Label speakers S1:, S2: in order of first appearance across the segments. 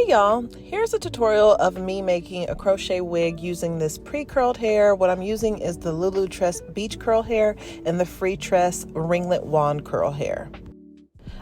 S1: Hey y'all, here's a tutorial of me making a crochet wig using this pre-curled hair. What I'm using is the Lulutress beach curl hair and the Freetress ringlet wand curl hair.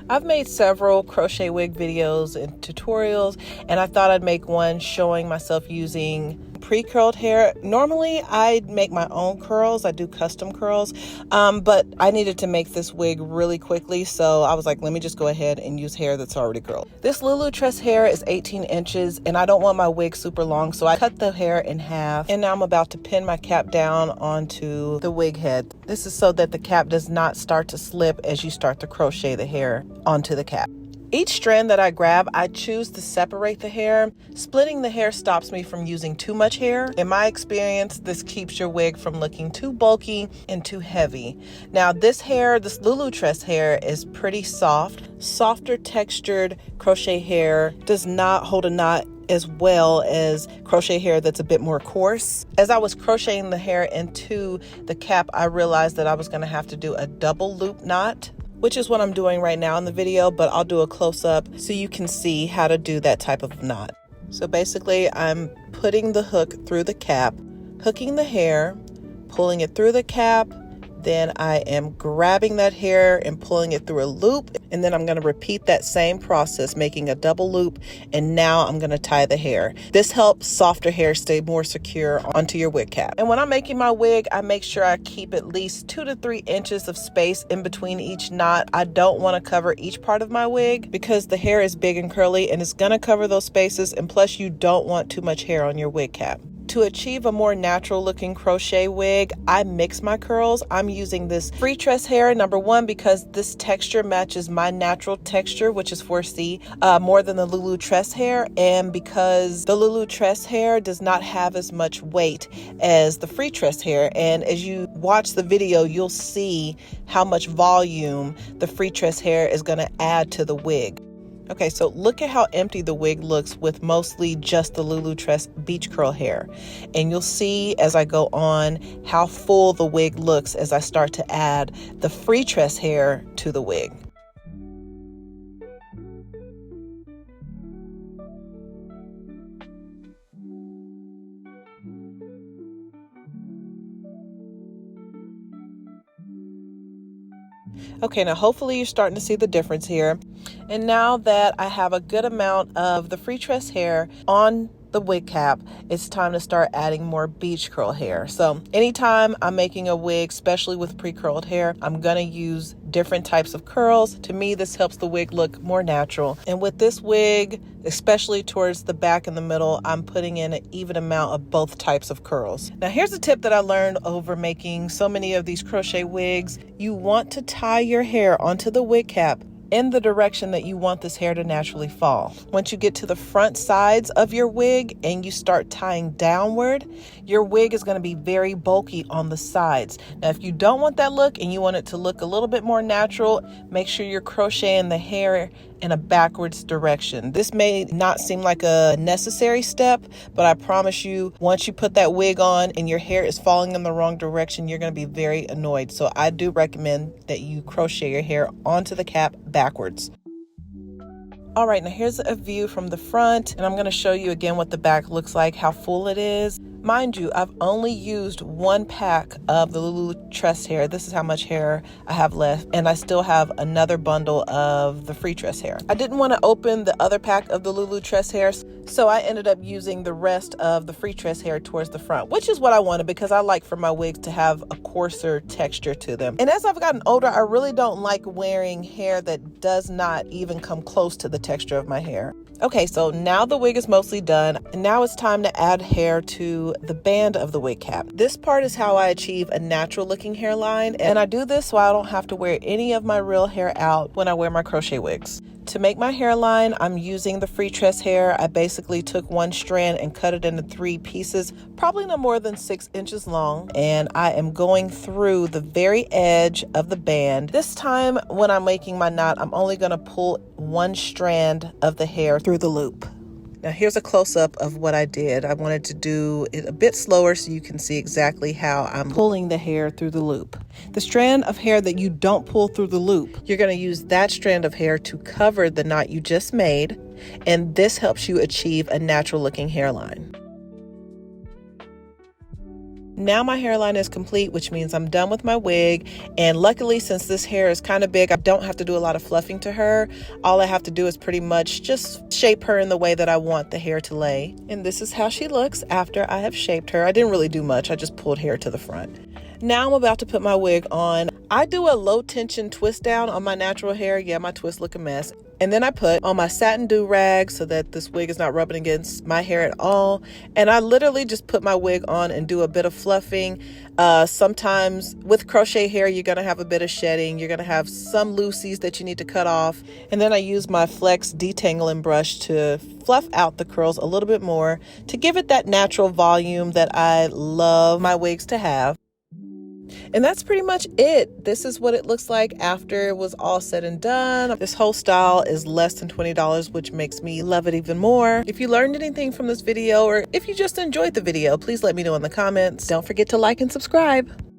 S1: I've made several crochet wig videos and tutorials, and I thought I'd make one showing myself using pre-curled hair. Normally I make my own curls, I do custom curls, but I needed to make this wig really quickly, so I was like, let me just go ahead and use hair that's already curled. This Lulutress hair is 18 inches and I don't want my wig super long, so I cut the hair in half, and now I'm about to pin my cap down onto the wig head. This is so that the cap does not start to slip as you start to crochet the hair onto the cap. Each strand that I grab, I choose to separate the hair. Splitting the hair stops me from using too much hair. In my experience, this keeps your wig from looking too bulky and too heavy. Now this hair, this Lulutress hair, is pretty soft. Softer textured crochet hair does not hold a knot as well as crochet hair that's a bit more coarse. As I was crocheting the hair into the cap, I realized that I was going to have to do a double loop knot, which is what I'm doing right now in the video, but I'll do a close-up so you can see how to do that type of knot. So basically, I'm putting the hook through the cap, hooking the hair, pulling it through the cap, then I am grabbing that hair and pulling it through a loop, and then I'm going to repeat that same process, making a double loop, and now I'm going to tie the hair. This helps softer hair stay more secure onto your wig cap. And when I'm making my wig, I make sure I keep at least 2 to 3 inches of space in between each knot. I don't want to cover each part of my wig because the hair is big and curly and it's going to cover those spaces, and plus you don't want too much hair on your wig cap. To achieve a more natural looking crochet wig, I mix my curls. I'm using this Freetress hair, number one, because this texture matches my natural texture, which is 4C, more than the Lulutress hair, and because the Lulutress hair does not have as much weight as the Freetress hair. And as you watch the video, you'll see how much volume the Freetress hair is going to add to the wig. Okay, so look at how empty the wig looks with mostly just the Lulutress beach curl hair. And you'll see as I go on how full the wig looks as I start to add the Freetress hair to the wig. Okay, now hopefully you're starting to see the difference here. And now that I have a good amount of the Freetress hair on the wig cap, it's time to start adding more beach curl hair. So anytime I'm making a wig, especially with pre-curled hair, I'm gonna use different types of curls. To me, this helps the wig look more natural. And with this wig, especially towards the back and the middle, I'm putting in an even amount of both types of curls. Now here's a tip that I learned over making so many of these crochet wigs. You want to tie your hair onto the wig cap in the direction that you want this hair to naturally fall. Once you get to the front sides of your wig and you start tying downward, your wig is going to be very bulky on the sides. Now, if you don't want that look and you want it to look a little bit more natural, make sure you're crocheting the hair in a backwards direction. This may not seem like a necessary step, but I promise you, once you put that wig on and your hair is falling in the wrong direction, you're going to be very annoyed. So I do recommend that you crochet your hair onto the cap backwards. All right, now here's a view from the front, and I'm going to show you again what the back looks like, how full it is. Mind you, I've only used 1 pack of the Lulutress hair. This is how much hair I have left, and I still have another bundle of the Freetress hair. I didn't want to open the other pack of the Lulutress hair, so I ended up using the rest of the Freetress hair towards the front, which is what I wanted because I like for my wigs to have a coarser texture to them. And as I've gotten older, I really don't like wearing hair that does not even come close to the texture of my hair. Okay, so now the wig is mostly done, and now it's time to add hair to the band of the wig cap. This part is how I achieve a natural looking hairline, and I do this so I don't have to wear any of my real hair out when I wear my crochet wigs. To make my hairline, I'm using the Freetress hair. I basically took 1 strand and cut it into 3 pieces, probably no more than 6 inches long. And I am going through the very edge of the band. This time when I'm making my knot, I'm only gonna pull 1 strand of the hair through the loop. Now here's a close-up of what I did. I wanted to do it a bit slower so you can see exactly how I'm pulling the hair through the loop. The strand of hair that you don't pull through the loop, you're going to use that strand of hair to cover the knot you just made. and this helps you achieve a natural looking hairline. Now my hairline is complete, which means I'm done with my wig, and luckily, since this hair is kind of big, I don't have to do a lot of fluffing to her. All I have to do is pretty much just shape her in the way that I want the hair to lay. And this is how she looks after I have shaped her. I didn't really do much, I just pulled hair to the front. Now I'm about to put my wig on. I do a low tension twist down on my natural hair. Yeah, my twists look a mess. And then I put on my satin do-rag so that this wig is not rubbing against my hair at all. And I literally just put my wig on and do a bit of fluffing. Sometimes with crochet hair, you're going to have a bit of shedding. You're going to have some loosies that you need to cut off. And then I use my Flex detangling brush to fluff out the curls a little bit more to give it that natural volume that I love my wigs to have. And that's pretty much it. This is what it looks like after it was all said and done. This whole style is less than $20, which makes me love it even more. If you learned anything from this video, or if you just enjoyed the video, please let me know in the comments. Don't forget to like and subscribe.